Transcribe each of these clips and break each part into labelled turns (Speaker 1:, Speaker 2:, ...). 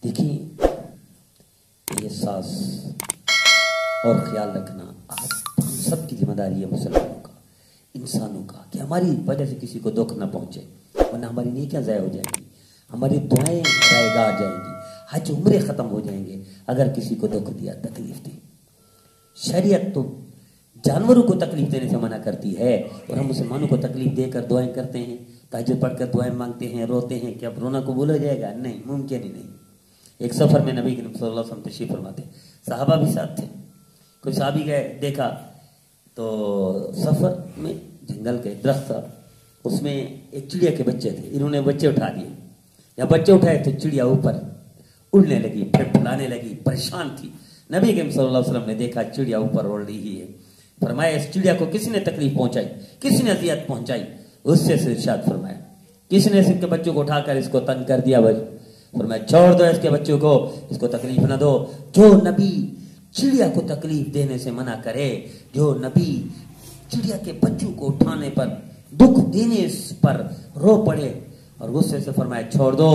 Speaker 1: देखिए, ये सास और ख्याल रखना आप हम सब की जिम्मेदारी है, मुसलमानों का, इंसानों का, कि हमारी वजह से किसी को दुख ना पहुंचे, वरना हमारी नेकियां ज़ाया हो जाएंगी, हमारी दुआएं रायगार जाएंगी, हज उम्रे ख़त्म हो जाएंगे अगर किसी को दुख दिया, तकलीफ दी। शरीयत तो जानवरों को तकलीफ देने से मना करती है और हम मुसलमानों को तकलीफ देकर दुआएं करते हैं, तहज्जुद पढ़कर दुआएं मांगते हैं, रोते हैं कि अब रोना कबूल हो जाएगा। नहीं, मुमकिन ही नहीं। एक सफ़र में नबी करीम सल्लल्लाहु अलैहि वसल्लम तशरीफ फरमाते, सहाबा भी साथ थे। कोई साहबी गए, देखा तो सफ़र में जंगल के दरख्त था, उसमें एक चिड़िया के बच्चे थे। इन्होंने बच्चे उठा दिए, या बच्चे उठाए तो चिड़िया ऊपर उड़ने लगी, फिर फुलाने लगी, परेशान थी। नबी करीम सल्लल्लाहु अलैहि वसल्लम ने देखा चिड़िया ऊपर उड़ रही है, फरमाया इस चिड़िया को किसने तकलीफ पहुंचाई, किसने अजियत पहुंचाई? उससे इरशाद फरमाया, किसने इसके बच्चों को उठाकर इसको तंग कर दिया? भाई फरमाया छोड़ दो इसके बच्चों को, इसको तकलीफ ना दो। जो नबी चिड़िया को तकलीफ देने से मना करे, जो नबी चिड़िया के बच्चों को उठाने पर, दुख देने पर रो पड़े और गुस्से से फरमाया छोड़ दो,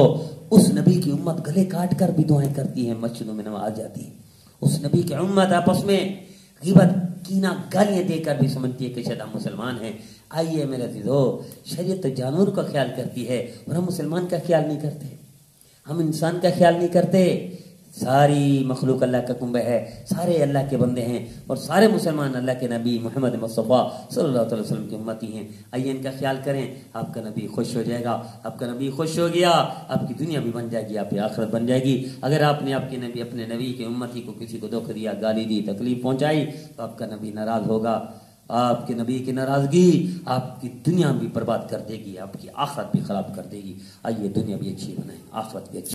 Speaker 1: उस नबी की उम्मत गले काट कर भी दुआएं करती है, मस्जिदों में नमाज जाती है। उस नबी की उम्मत आपस में ग़ीबत, कीना, गालियां देकर भी समझती है कि शायद हम मुसलमान हैं। आइए मेरे अज़ीज़ो, शरीयत तो जानवर का ख्याल करती है और हम मुसलमान का ख्याल नहीं करते, हम इंसान का ख्याल नहीं करते। सारी मखलूक अल्लाह का कुंबा है, सारे अल्लाह के बंदे हैं और सारे मुसलमान अल्लाह के नबी मोहम्मद मुस्तफ़ा सल्लल्लाहु अलैहि वसल्लम की उम्मती हैं। आइए इनका ख्याल करें, आपका नबी खुश हो जाएगा। आपका नबी खुश हो गया, आपकी दुनिया भी बन जाएगी, आपकी आखिरत बन जाएगी। अगर आपने आपके नबी, अपने नबी के उम्मती को किसी को दुख दिया, गाली दी, तकलीफ पहुंचाई, तो आपका नबी नाराज होगा। आपके नबी की नाराजगी आपकी दुनिया भी बर्बाद कर देगी, आपकी आखिरत भी खराब कर देगी। आइए दुनिया भी अच्छी बनाए, आखिरत भी अच्छी।